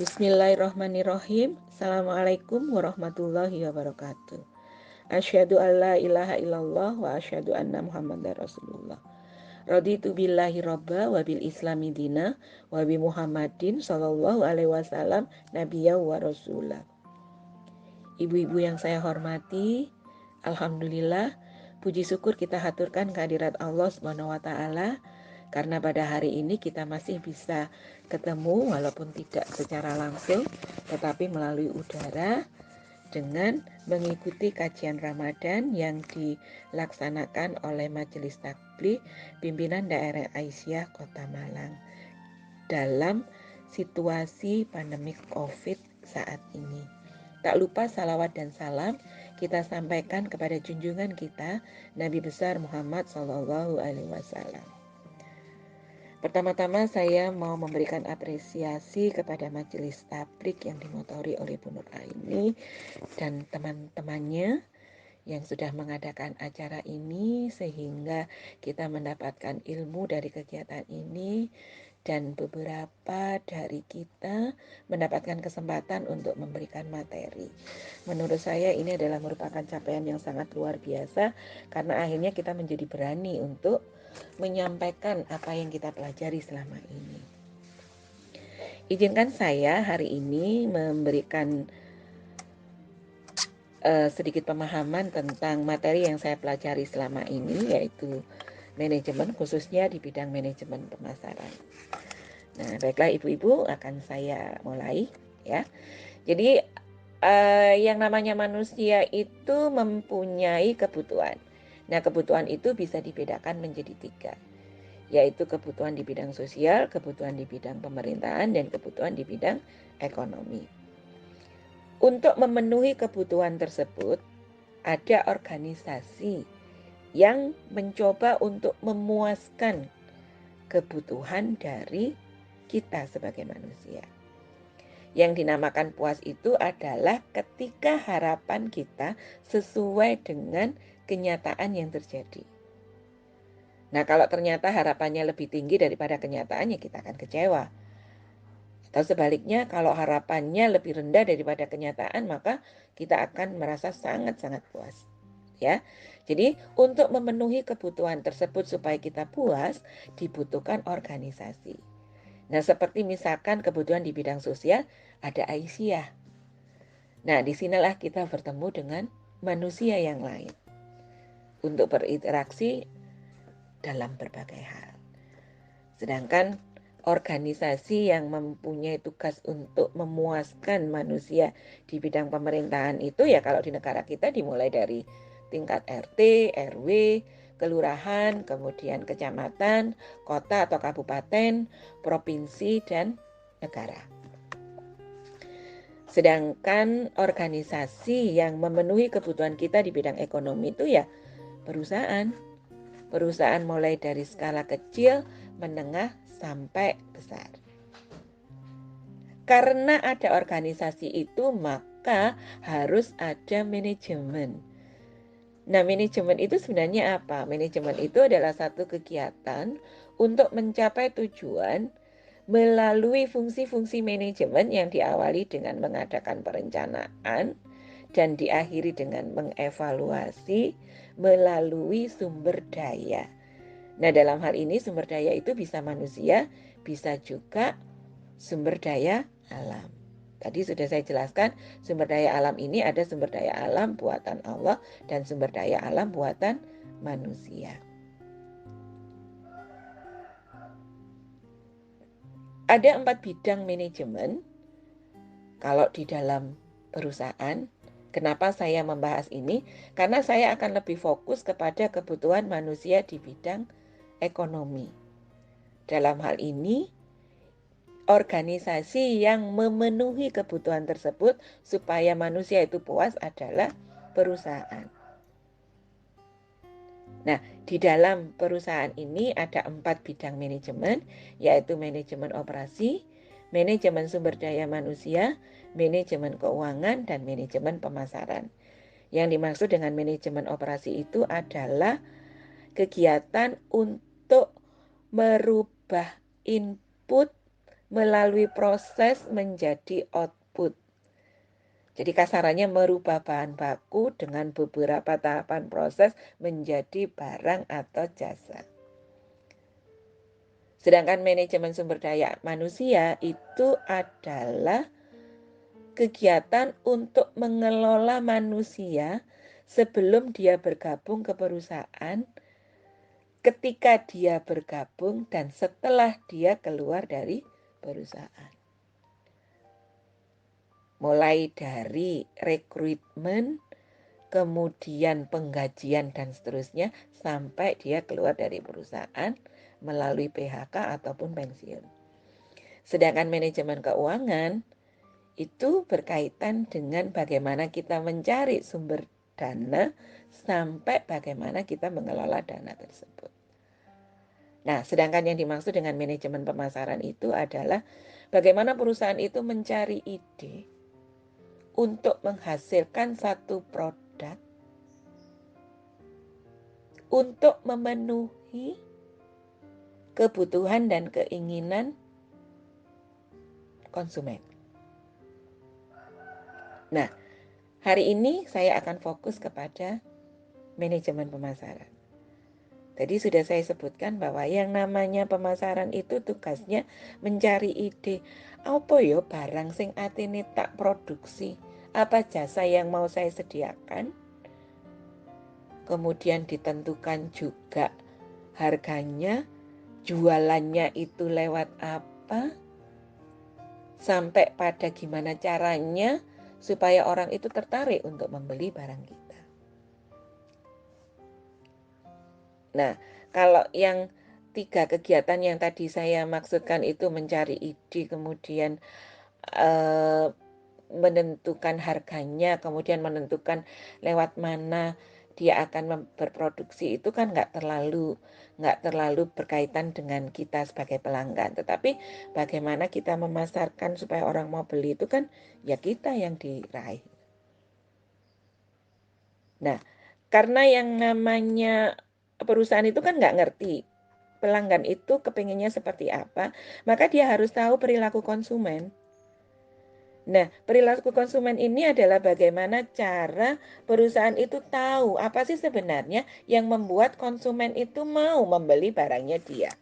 Bismillahirrahmanirrahim. Assalamualaikum warahmatullahi wabarakatuh. Asyhadu alla ilaha illallah wa asyhadu anna Muhammadar Rasulullah. Raditu billahi robba wa bil islami dina wa bi Muhammadin sallallahu alaihi wasallam nabiyya wa rasulah. Ibu-ibu yang saya hormati, alhamdulillah, puji syukur kita haturkan kehadirat Allah Subhanahu wa taala karena pada hari ini kita masih bisa ketemu walaupun tidak secara langsung tetapi melalui udara dengan mengikuti kajian Ramadan yang dilaksanakan oleh Majelis Takbir Pimpinan Daerah Aisyah Kota Malang dalam situasi pandemi Covid saat ini. Tak lupa salawat dan salam kita sampaikan kepada junjungan kita Nabi besar Muhammad SAW. Pertama-tama saya mau memberikan apresiasi kepada Majelis Tablik yang dimotori oleh Bu Nur Aini dan teman-temannya yang sudah mengadakan acara ini sehingga kita mendapatkan ilmu dari kegiatan ini dan beberapa dari kita mendapatkan kesempatan untuk memberikan materi. Menurut saya ini adalah merupakan capaian yang sangat luar biasa karena akhirnya kita menjadi berani untuk menyampaikan apa yang kita pelajari selama ini. Izinkan saya hari ini memberikan sedikit pemahaman tentang materi yang saya pelajari selama ini, yaitu manajemen, khususnya di bidang manajemen pemasaran. Nah, baiklah ibu-ibu, akan saya mulai ya. Jadi yang namanya manusia itu mempunyai kebutuhan. Nah, kebutuhan itu bisa dibedakan menjadi 3, yaitu kebutuhan di bidang sosial, kebutuhan di bidang pemerintahan, dan kebutuhan di bidang ekonomi. Untuk memenuhi kebutuhan tersebut, ada organisasi yang mencoba untuk memuaskan kebutuhan dari kita sebagai manusia. Yang dinamakan puas itu adalah ketika harapan kita sesuai dengan kenyataan yang terjadi. Nah, kalau ternyata harapannya lebih tinggi daripada kenyataannya, kita akan kecewa. Atau sebaliknya, kalau harapannya lebih rendah daripada kenyataan, maka kita akan merasa sangat-sangat puas. Ya. Jadi, untuk memenuhi kebutuhan tersebut supaya kita puas, dibutuhkan organisasi. Nah, seperti misalkan kebutuhan di bidang sosial, ada Aisyah. Nah, disinilah kita bertemu dengan manusia yang lain untuk berinteraksi dalam berbagai hal. Sedangkan organisasi yang mempunyai tugas untuk memuaskan manusia di bidang pemerintahan itu ya kalau di negara kita dimulai dari tingkat RT, RW, kelurahan, kemudian kecamatan, kota atau kabupaten, provinsi, dan negara. Sedangkan organisasi yang memenuhi kebutuhan kita di bidang ekonomi itu ya perusahaan. Perusahaan mulai dari skala kecil, menengah, sampai besar. Karena ada organisasi itu, maka harus ada manajemen. Nah, manajemen itu sebenarnya apa? Manajemen itu adalah satu kegiatan untuk mencapai tujuan melalui fungsi-fungsi manajemen yang diawali dengan mengadakan perencanaan dan diakhiri dengan mengevaluasi melalui sumber daya. Nah, dalam hal ini sumber daya itu bisa manusia, bisa juga sumber daya alam. Tadi sudah saya jelaskan, sumber daya alam ini ada sumber daya alam buatan Allah dan sumber daya alam buatan manusia. Ada 4 bidang manajemen kalau di dalam perusahaan. Kenapa saya membahas ini? Karena saya akan lebih fokus kepada kebutuhan manusia di bidang ekonomi. Dalam hal ini, organisasi yang memenuhi kebutuhan tersebut supaya manusia itu puas adalah perusahaan. Nah, di dalam perusahaan ini ada 4 bidang manajemen, yaitu manajemen operasi, manajemen sumber daya manusia, manajemen keuangan, dan manajemen pemasaran. Yang dimaksud dengan manajemen operasi itu adalah kegiatan untuk merubah input melalui proses menjadi output. Jadi kasarannya merubah bahan baku dengan beberapa tahapan proses menjadi barang atau jasa. Sedangkan manajemen sumber daya manusia itu adalah kegiatan untuk mengelola manusia sebelum dia bergabung ke perusahaan, ketika dia bergabung, dan setelah dia keluar dari perusahaan. Mulai dari rekrutmen, kemudian penggajian dan seterusnya sampai dia keluar dari perusahaan melalui PHK ataupun pensiun. Sedangkan manajemen keuangan itu berkaitan dengan bagaimana kita mencari sumber dana sampai bagaimana kita mengelola dana tersebut. Nah, sedangkan yang dimaksud dengan manajemen pemasaran itu adalah bagaimana perusahaan itu mencari ide untuk menghasilkan satu produk untuk memenuhi kebutuhan dan keinginan konsumen. Nah, hari ini saya akan fokus kepada manajemen pemasaran. Tadi sudah saya sebutkan bahwa yang namanya pemasaran itu tugasnya mencari ide. Apa yo barang sing atine tak produksi? Apa jasa yang mau saya sediakan? Kemudian ditentukan juga harganya, jualannya itu lewat apa, sampai pada gimana caranya supaya orang itu tertarik untuk membeli barang kita. Nah, kalau yang 3 kegiatan yang tadi saya maksudkan itu mencari ide, kemudian menentukan harganya, kemudian menentukan lewat mana dia akan berproduksi, itu kan nggak terlalu berkaitan dengan kita sebagai pelanggan. Tetapi bagaimana kita memasarkan supaya orang mau beli itu kan ya kita yang diraih. Nah, karena yang namanya perusahaan itu kan nggak ngerti pelanggan itu kepinginnya seperti apa, maka dia harus tahu perilaku konsumen. Nah, perilaku konsumen ini adalah bagaimana cara perusahaan itu tahu apa sih sebenarnya yang membuat konsumen itu mau membeli barangnya dia.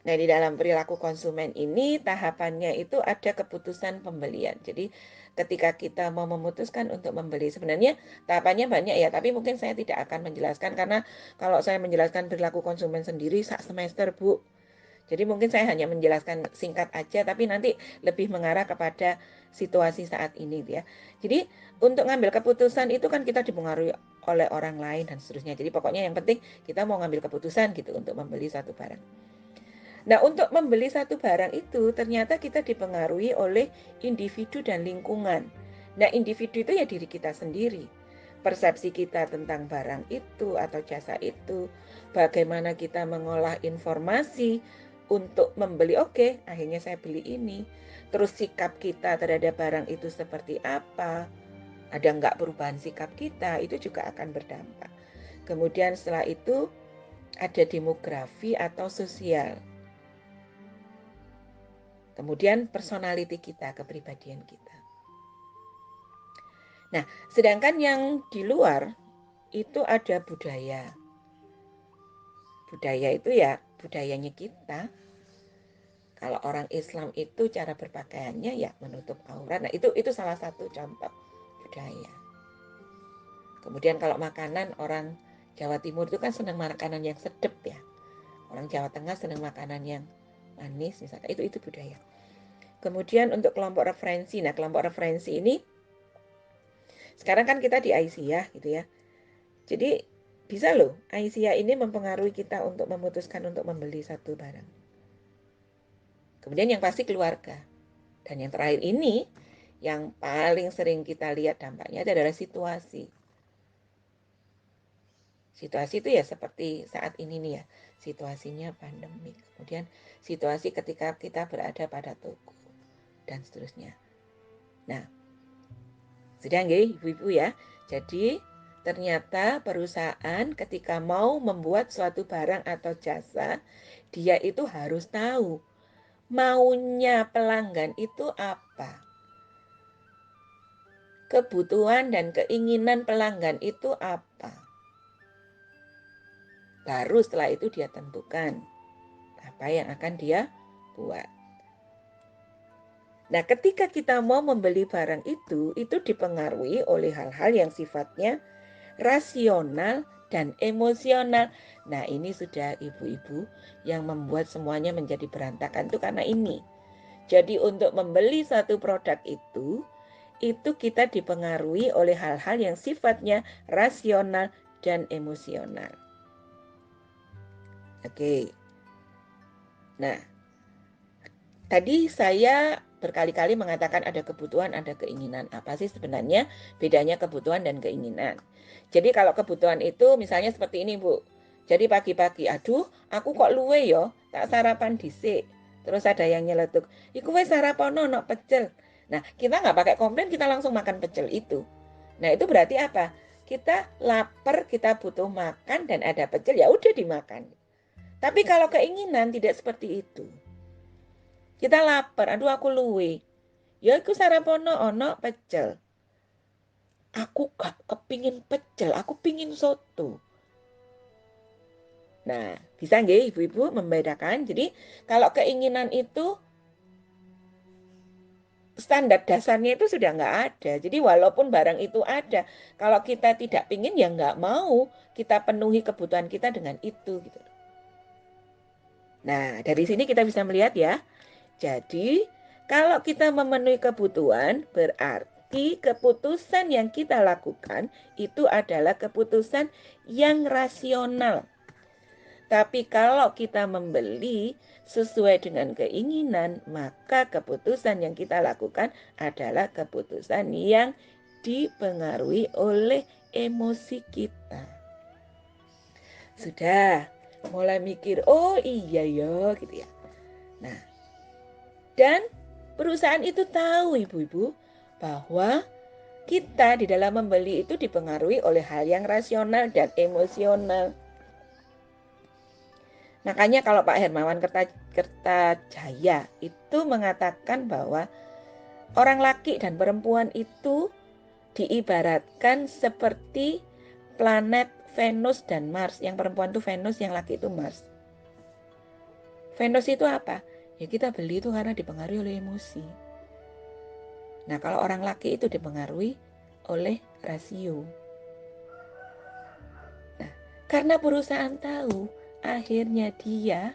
Nah, di dalam perilaku konsumen ini tahapannya itu ada keputusan pembelian. Jadi, ketika kita mau memutuskan untuk membeli, sebenarnya tahapannya banyak ya, tapi mungkin saya tidak akan menjelaskan karena kalau saya menjelaskan perilaku konsumen sendiri sak semester, Bu. Jadi mungkin saya hanya menjelaskan singkat aja, tapi nanti lebih mengarah kepada situasi saat ini ya. Jadi untuk ngambil keputusan itu kan kita dipengaruhi oleh orang lain dan seterusnya. Jadi pokoknya yang penting kita mau ngambil keputusan gitu untuk membeli satu barang. Nah, untuk membeli satu barang itu ternyata kita dipengaruhi oleh individu dan lingkungan. Nah, individu itu ya diri kita sendiri. Persepsi kita tentang barang itu atau jasa itu, bagaimana kita mengolah informasi untuk membeli, oke, akhirnya saya beli ini. Terus sikap kita terhadap barang itu seperti apa? Ada nggak perubahan sikap kita? Itu juga akan berdampak. Kemudian setelah itu ada demografi atau sosial. Kemudian personality kita, kepribadian kita. Nah, sedangkan yang di luar itu ada budaya. Budaya itu ya budayanya kita. Kalau orang Islam itu cara berpakaiannya ya menutup aurat. Nah, itu salah satu contoh budaya. Kemudian kalau makanan, orang Jawa Timur itu kan senang makanan yang sedap ya. Orang Jawa Tengah senang makanan yang manis misalkan. Itu budaya. Kemudian untuk kelompok referensi. Nah, kelompok referensi ini sekarang kan kita di Aisyah gitu ya. Jadi bisa loh Aisyah ini mempengaruhi kita untuk memutuskan untuk membeli satu barang. Kemudian yang pasti keluarga. Dan yang terakhir ini yang paling sering kita lihat dampaknya adalah situasi. Situasi itu ya seperti saat ini nih ya. Situasinya pandemi. Kemudian situasi ketika kita berada pada toko dan seterusnya. Nah, sudah nggih ibu-ibu ya. Jadi Ternyata perusahaan ketika mau membuat suatu barang atau jasa, dia itu harus tahu maunya pelanggan itu apa. Kebutuhan dan keinginan pelanggan itu apa. Baru setelah itu dia tentukan apa yang akan dia buat. Nah, ketika kita mau membeli barang itu dipengaruhi oleh hal-hal yang sifatnya rasional dan emosional. Nah, ini sudah ibu-ibu yang membuat semuanya menjadi berantakan itu karena ini. Jadi untuk membeli satu produk itu kita dipengaruhi oleh hal-hal yang sifatnya rasional dan emosional. Oke. Nah, tadi saya berkali-kali mengatakan ada kebutuhan, ada keinginan. Apa sih sebenarnya bedanya kebutuhan dan keinginan? Jadi kalau kebutuhan itu misalnya seperti ini, Bu. Jadi pagi-pagi, aduh, aku kok luwe yo, tak sarapan dhisik. Terus ada yang nyeletuk, iku wis sarapan no pecel. Nah, kita nggak pakai komplain, kita langsung makan pecel itu. Nah, itu berarti apa? Kita lapar, kita butuh makan dan ada pecel, ya udah dimakan. Tapi kalau keinginan tidak seperti itu. Kita lapar, aduh aku luwe. Ya aku sarapono ono pecel. Aku gak kepingin pecel, aku pingin soto. Nah, bisa nggak ibu-ibu membedakan? Jadi kalau keinginan itu standar dasarnya itu sudah nggak ada. Jadi walaupun barang itu ada, kalau kita tidak pingin ya nggak mau kita penuhi kebutuhan kita dengan itu. Gitu. Nah, dari sini kita bisa melihat ya. Jadi kalau kita memenuhi kebutuhan berarti keputusan yang kita lakukan itu adalah keputusan yang rasional. Tapi kalau kita membeli sesuai dengan keinginan, maka keputusan yang kita lakukan adalah keputusan yang dipengaruhi oleh emosi kita. Sudah mulai mikir, oh iya ya gitu ya. Nah, dan perusahaan itu tahu ibu-ibu bahwa kita di dalam membeli itu dipengaruhi oleh hal yang rasional dan emosional. Makanya kalau Pak Hermawan Kertajaya itu mengatakan bahwa orang laki dan perempuan itu diibaratkan seperti planet Venus dan Mars. Yang perempuan itu Venus, yang laki itu Mars. Venus itu apa? Ya kita beli itu karena dipengaruhi oleh emosi. Nah kalau orang laki itu dipengaruhi oleh rasio. Nah karena perusahaan tahu, akhirnya dia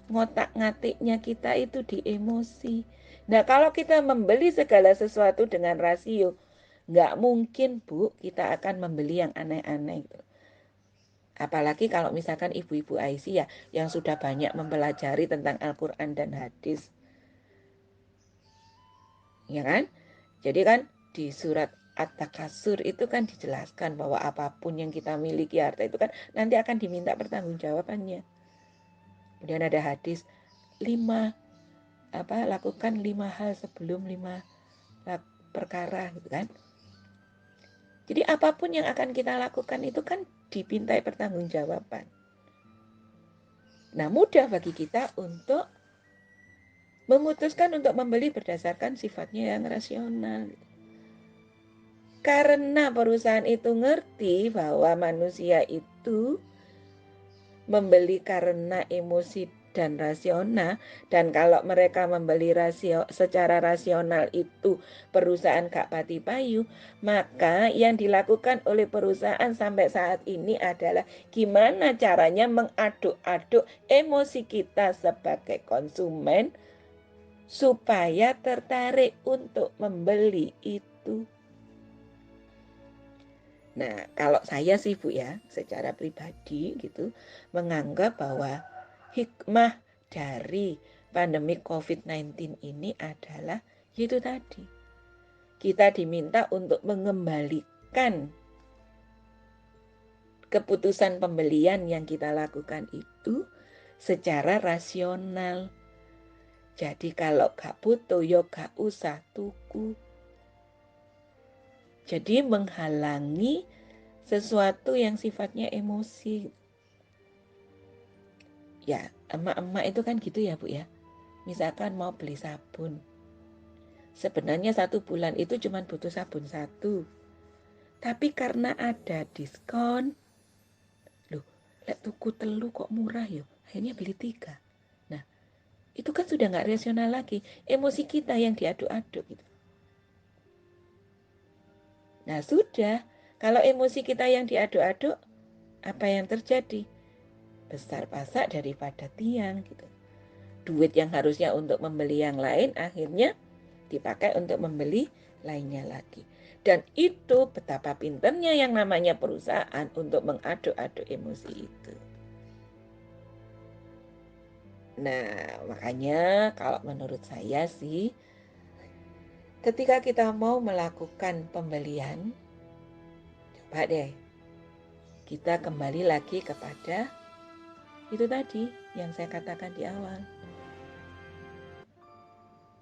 ngotak-ngatiknya kita itu di emosi. Nah kalau kita membeli segala sesuatu dengan rasio, nggak mungkin Bu kita akan membeli yang aneh-aneh. Apalagi kalau misalkan ibu-ibu IC ya yang sudah banyak mempelajari tentang Al-Quran dan hadis. Ya kan? Jadi kan di surat At-Takasur itu kan dijelaskan bahwa apapun yang kita miliki harta itu kan nanti akan diminta pertanggungjawabannya. Kemudian ada hadis 5 lakukan 5 hal sebelum 5 perkara gitu kan. Jadi apapun yang akan kita lakukan itu kan dipintai pertanggungjawaban. Nah, mudah bagi kita untuk memutuskan untuk membeli berdasarkan sifatnya yang rasional. Karena perusahaan itu ngerti bahwa manusia itu membeli karena emosi dan rasional, dan kalau mereka membeli secara rasional itu perusahaan gak pati payu, maka yang dilakukan oleh perusahaan sampai saat ini adalah gimana caranya mengaduk-aduk emosi kita sebagai konsumen supaya tertarik untuk membeli itu. Nah, kalau saya sih Bu ya, secara pribadi gitu, menganggap bahwa hikmah dari pandemi COVID-19 ini adalah itu tadi. Kita diminta untuk mengembalikan keputusan pembelian yang kita lakukan itu secara rasional. Jadi kalau gak butuh, ya gak usah tuku. Jadi menghalangi sesuatu yang sifatnya emosi. Ya, emak-emak itu kan gitu ya Bu ya. Misalkan mau beli sabun. Sebenarnya 1 bulan itu cuma butuh sabun 1. Tapi karena ada diskon, loh, lek tuku telu kok murah ya, akhirnya beli 3. Nah, itu kan sudah nggak rasional lagi. Emosi kita yang diaduk-aduk gitu. Nah, sudah. Kalau emosi kita yang diaduk-aduk, apa yang terjadi? Besar pasak daripada tiang gitu. Duit yang harusnya untuk membeli yang lain akhirnya dipakai untuk membeli lainnya lagi. Dan itu betapa pinternya yang namanya perusahaan untuk mengaduk-aduk emosi itu. Nah, makanya kalau menurut saya sih, ketika kita mau melakukan pembelian, coba deh kita kembali lagi kepada itu tadi yang saya katakan di awal.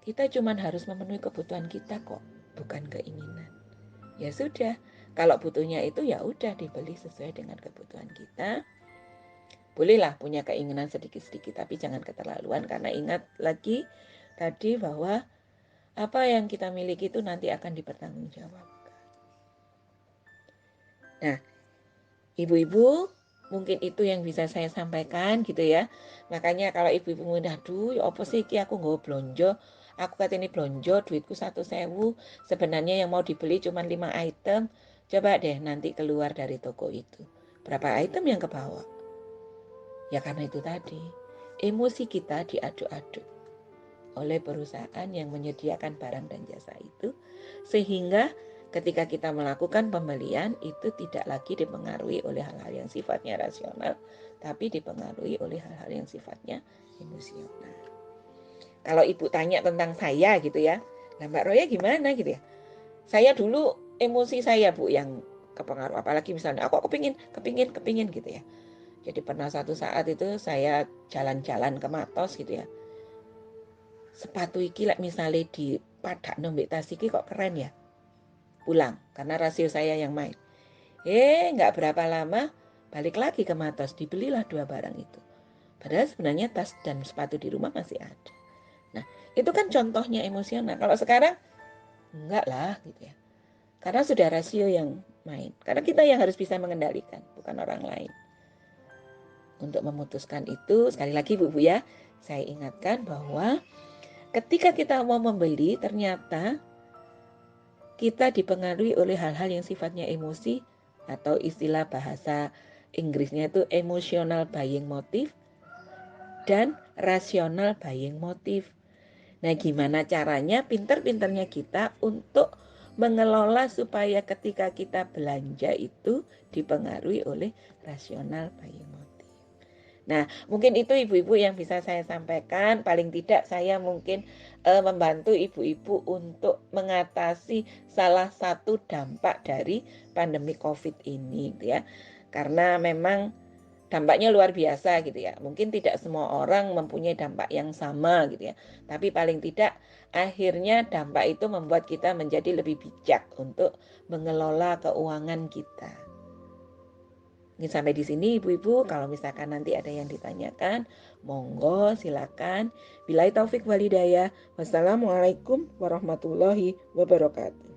Kita cuma harus memenuhi kebutuhan kita kok, bukan keinginan. Ya sudah, kalau butuhnya itu ya udah dibeli sesuai dengan kebutuhan kita. Bolehlah punya keinginan sedikit-sedikit, tapi jangan keterlaluan, karena ingat lagi tadi bahwa apa yang kita miliki itu nanti akan dipertanggungjawabkan. Nah, ibu-ibu, mungkin itu yang bisa saya sampaikan gitu ya. Makanya kalau ibu-ibu mudah, aduh ya apa sih aku nggak blonjo, aku katanya blonjo duitku 1.000, sebenarnya yang mau dibeli cuma 5 item. Coba deh nanti keluar dari toko itu, berapa item yang kebawa? Ya karena itu tadi, emosi kita diaduk-aduk oleh perusahaan yang menyediakan barang dan jasa itu, sehingga ketika kita melakukan pembelian itu tidak lagi dipengaruhi oleh hal-hal yang sifatnya rasional, tapi dipengaruhi oleh hal-hal yang sifatnya emosional. Kalau ibu tanya tentang saya gitu ya, nah Mbak Roya gimana gitu ya? Saya dulu emosi saya Bu yang kepengaruh, apalagi misalnya aku kepingin gitu ya. Jadi pernah satu saat itu saya jalan-jalan ke Matos gitu ya. Sepatu iki lek misalnya di padak nembek tas iki kok keren ya. Pulang karena rasio saya yang main. Nggak berapa lama balik lagi ke Matos, dibelilah 2 barang itu. Padahal sebenarnya tas dan sepatu di rumah masih ada. Nah, itu kan contohnya emosional. Kalau sekarang enggak lah gitu ya. Karena sudah rasio yang main. Karena kita yang harus bisa mengendalikan, bukan orang lain. Untuk memutuskan itu, sekali lagi Bu ya, saya ingatkan bahwa ketika kita mau membeli, ternyata kita dipengaruhi oleh hal-hal yang sifatnya emosi, atau istilah bahasa Inggrisnya itu emotional buying motive dan rational buying motive. Nah, gimana caranya pinter-pinternya kita untuk mengelola supaya ketika kita belanja itu dipengaruhi oleh rasional buying motive. Nah, mungkin itu ibu-ibu yang bisa saya sampaikan. Paling tidak saya mungkin membantu ibu-ibu untuk mengatasi salah satu dampak dari pandemi COVID ini gitu ya. Karena memang dampaknya luar biasa gitu ya. Mungkin tidak semua orang mempunyai dampak yang sama gitu ya. Tapi paling tidak akhirnya dampak itu membuat kita menjadi lebih bijak untuk mengelola keuangan kita. Ini sampai di sini ibu-ibu, kalau misalkan nanti ada yang ditanyakan, monggo silakan. Billahi taufik walhidayah. Wassalamualaikum warahmatullahi wabarakatuh.